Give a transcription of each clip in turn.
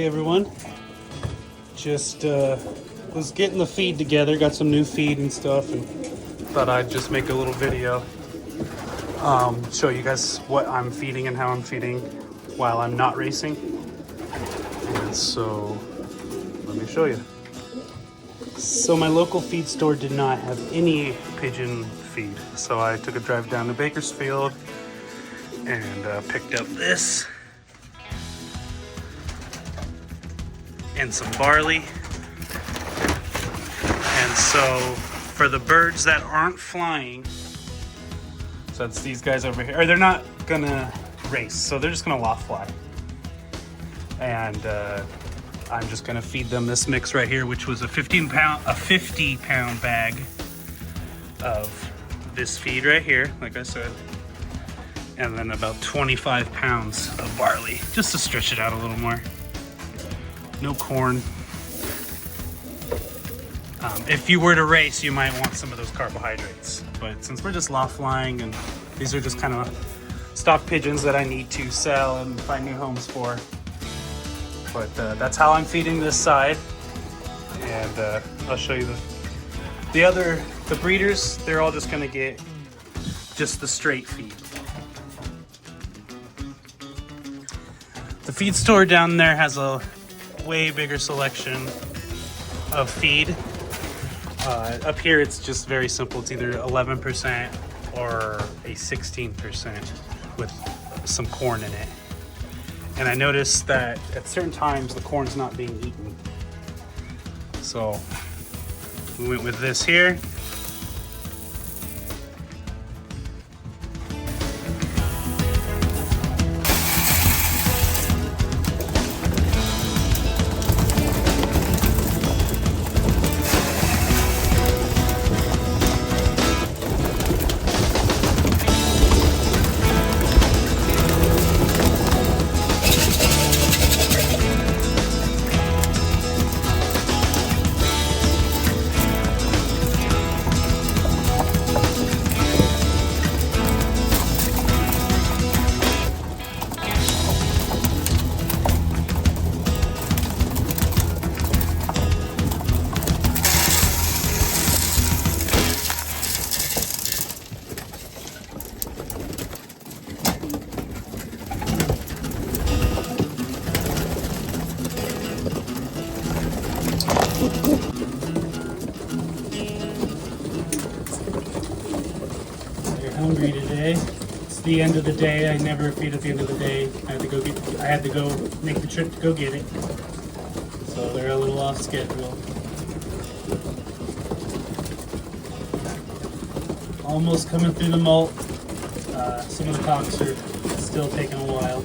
everyone. Just was getting the feed together, got some new feed and stuff, and thought I'd just make a little video. Show you guys what I'm feeding and how I'm feeding while I'm not racing. And so, let me show you. So my local feed store did not have any pigeon feed. So I took a drive down to Bakersfield and picked up this. And some barley. And so for the birds that aren't flying, so it's these guys over here, or they're not gonna race, so they're just gonna loft fly. And I'm just gonna feed them this mix right here, which was a 50 pound bag of this feed right here, like I said, and then about 25 pounds of barley, just to stretch it out a little more. No corn. If you were to race, you might want some of those carbohydrates. But since we're just loft flying, and these are just kind of stock pigeons that I need to sell and find new homes for. But that's how I'm feeding this side. And I'll show you the breeders, they're all just gonna get just the straight feed. The feed store down there has a way bigger selection of feed. Up here it's just very simple. It's either 11% or a 16% with some corn in it. And I noticed that at certain times the corn's not being eaten. So we went with this here. Hungry today. It's the end of the day. I never feed at the end of the day. I had to go make the trip to go get it. So they're a little off schedule. Almost coming through the molt. Some of the cocks are still taking a while.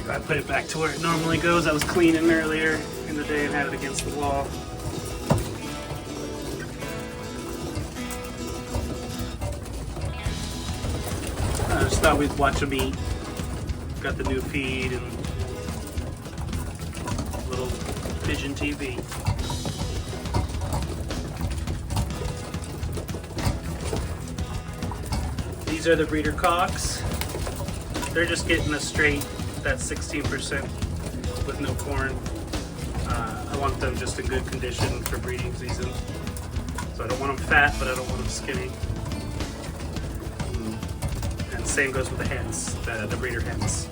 I put it back to where it normally goes. I was cleaning earlier in the day and had it against the wall. I just thought we'd watch them eat. Got the new feed and little pigeon TV. These are the breeder cocks. They're just getting a straight, that 16% with no corn. I want them just in good condition for breeding season. So I don't want them fat, but I don't want them skinny. And same goes with the hens, the breeder hens.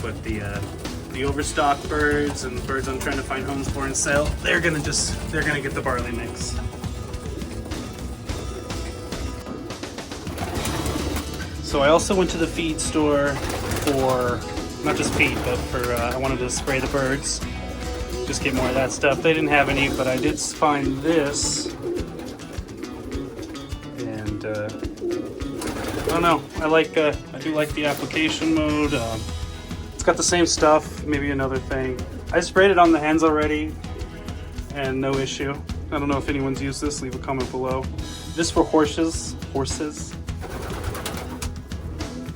But the overstock birds and birds I'm trying to find homes for and sell, they're gonna get the barley mix. So I also went to the feed store for, not just feed, but for, I wanted to spray the birds. Just get more of that stuff. They didn't have any, but I did find this. And, I don't know, I do like the application mode. It's got the same stuff, maybe another thing. I sprayed it on the hens already, and no issue. I don't know if anyone's used this, leave a comment below. This for horses.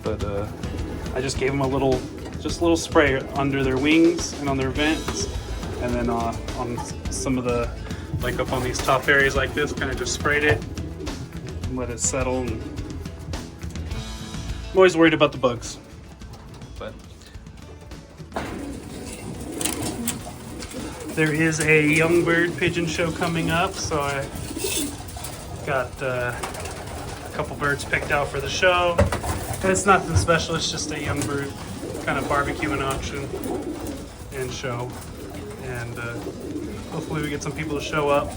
But I just gave them a little spray under their wings and on their vents. And then on some of the, like up on these top areas like this, kind of just sprayed it and let it settle. And I'm always worried about the bugs, but there is a Youngbird pigeon show coming up, so I got a couple birds picked out for the show. And it's nothing special, it's just a Youngbird kind of barbecue and auction and show. And hopefully we get some people to show up.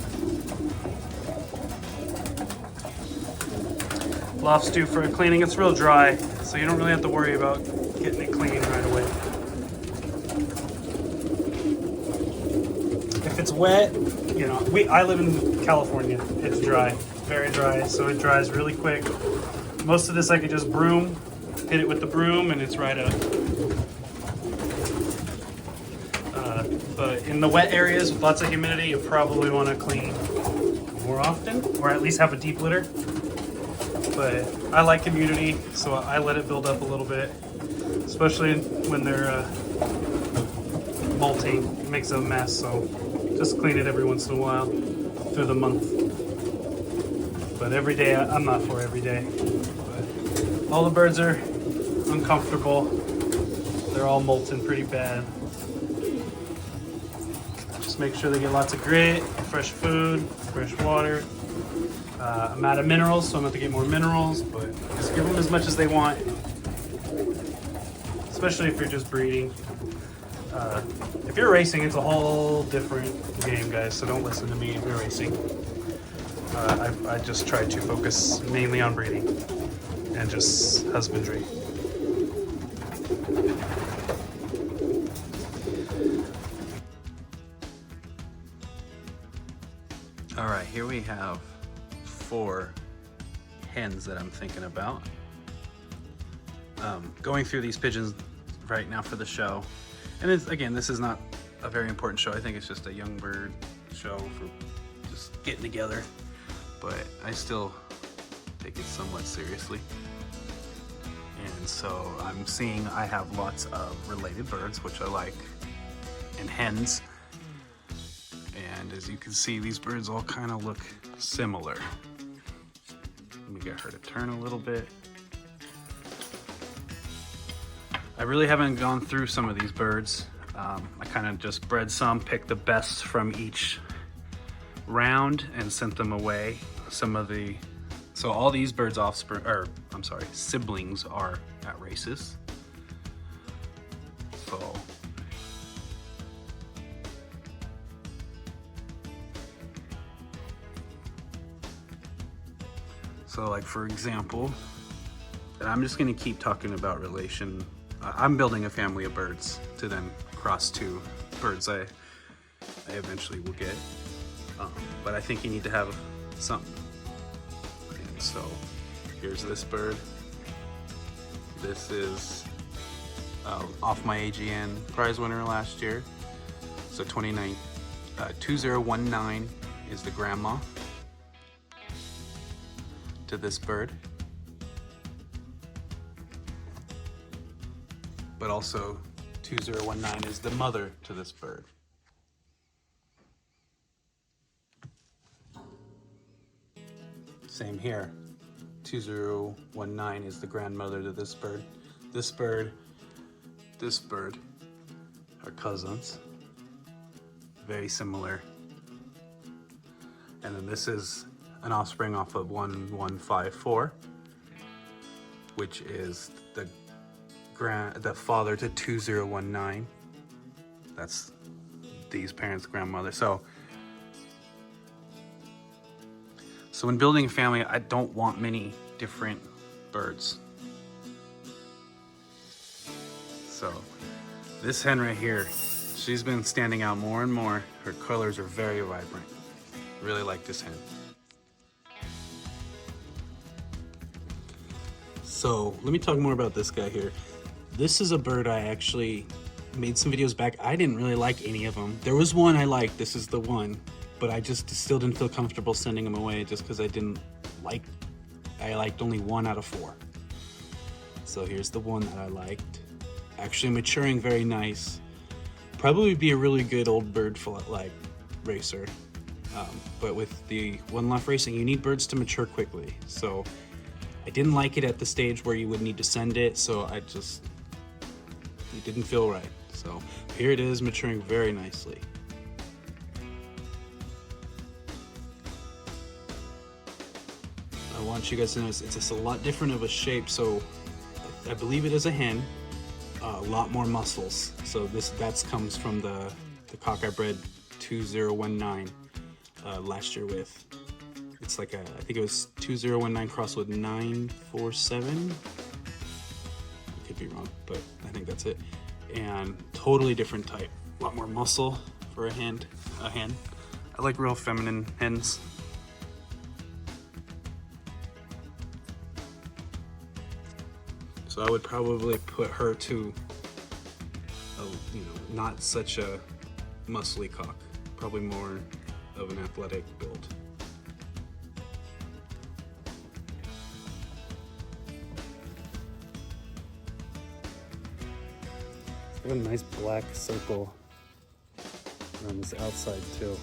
Loft's due for a cleaning. It's real dry, so you don't really have to worry about getting it clean right away. If it's wet, you know, I live in California. It's dry, very dry, so it dries really quick. Most of this I could just broom, hit it with the broom, and it's right up. But in the wet areas with lots of humidity, you probably want to clean more often, or at least have a deep litter. But I like humidity, so I let it build up a little bit, especially when they're molting. It makes a mess, so just clean it every once in a while through the month. But every day, I'm not for every day. But all the birds are uncomfortable. They're all molting pretty bad. Just make sure they get lots of grit, fresh food, fresh water. I'm out of minerals, so I'm going to get more minerals, but just give them as much as they want, especially if you're just breeding. If you're racing, it's a whole different game, guys, so don't listen to me if you're racing. I just try to focus mainly on breeding and just husbandry. All right, here we have 4 hens that I'm thinking about. Going through these pigeons right now for the show. And again, this is not a very important show. I think it's just a Youngbird show for just getting together. But I still take it somewhat seriously. And so I'm seeing I have lots of related birds, which I like, and hens. And as you can see, these birds all kind of look similar. Let me get her to turn a little bit. I really haven't gone through some of these birds. I kind of just bred some, picked the best from each round and sent them away. So all these birds siblings are at races. So like for example, and I'm just gonna keep talking about relation. I'm building a family of birds to then cross to birds I eventually will get. But I think you need to have something. And so here's this bird. This is off my AGN prize winner last year. So 2019 is the grandma to this bird. But also 2019 is the mother to this bird. Same here. 2019 is the grandmother to this bird. This bird are cousins. Very similar. And then this is an offspring off of 1154, which is the father to 2019. That's these parents' grandmother. So when building a family, I don't want many different birds. So this hen right here, she's been standing out more and more. Her colors are very vibrant. Really like this hen. So let me talk more about this guy here. This is a bird I actually made some videos back. I didn't really like any of them. There was one I liked, this is the one, but I just still didn't feel comfortable sending them away just because I liked only 1 out of 4. So here's the one that I liked. Actually maturing very nice, probably be a really good old bird like racer. But with the one loft racing, you need birds to mature quickly. So I didn't like it at the stage where you would need to send it, so it didn't feel right. So here it is, maturing very nicely. I want you guys to notice it's just a lot different of a shape. So I believe it is a hen, a lot more muscles. So that comes from the cock I bred 2019 last year with. It's like I think it was 2019 crossed with 947. I could be wrong, but I think that's it. And totally different type. A lot more muscle for a hen. I like real feminine hens. So I would probably put her to not such a muscly cock. Probably more of an athletic build. It's got a nice black circle around this outside too.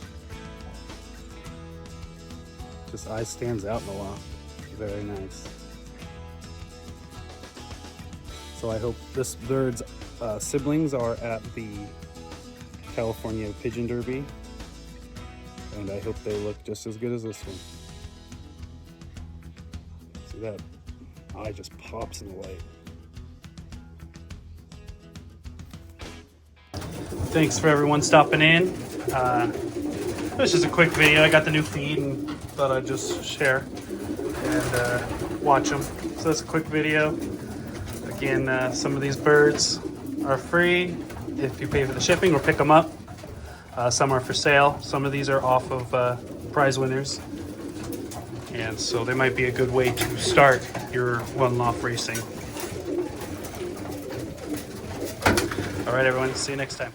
Just eye stands out in the loft. Very nice. So I hope this bird's siblings are at the California Pigeon Derby, and I hope they look just as good as this one. See that eye just pops in the light. Thanks for everyone stopping in. This is a quick video. I got the new feed and thought I'd just share and watch them. So it's a quick video. Again, some of these birds are free if you pay for the shipping or pick them up. Some are for sale. Some of these are off of prize winners. And so they might be a good way to start your one loft racing. All right, everyone. See you next time.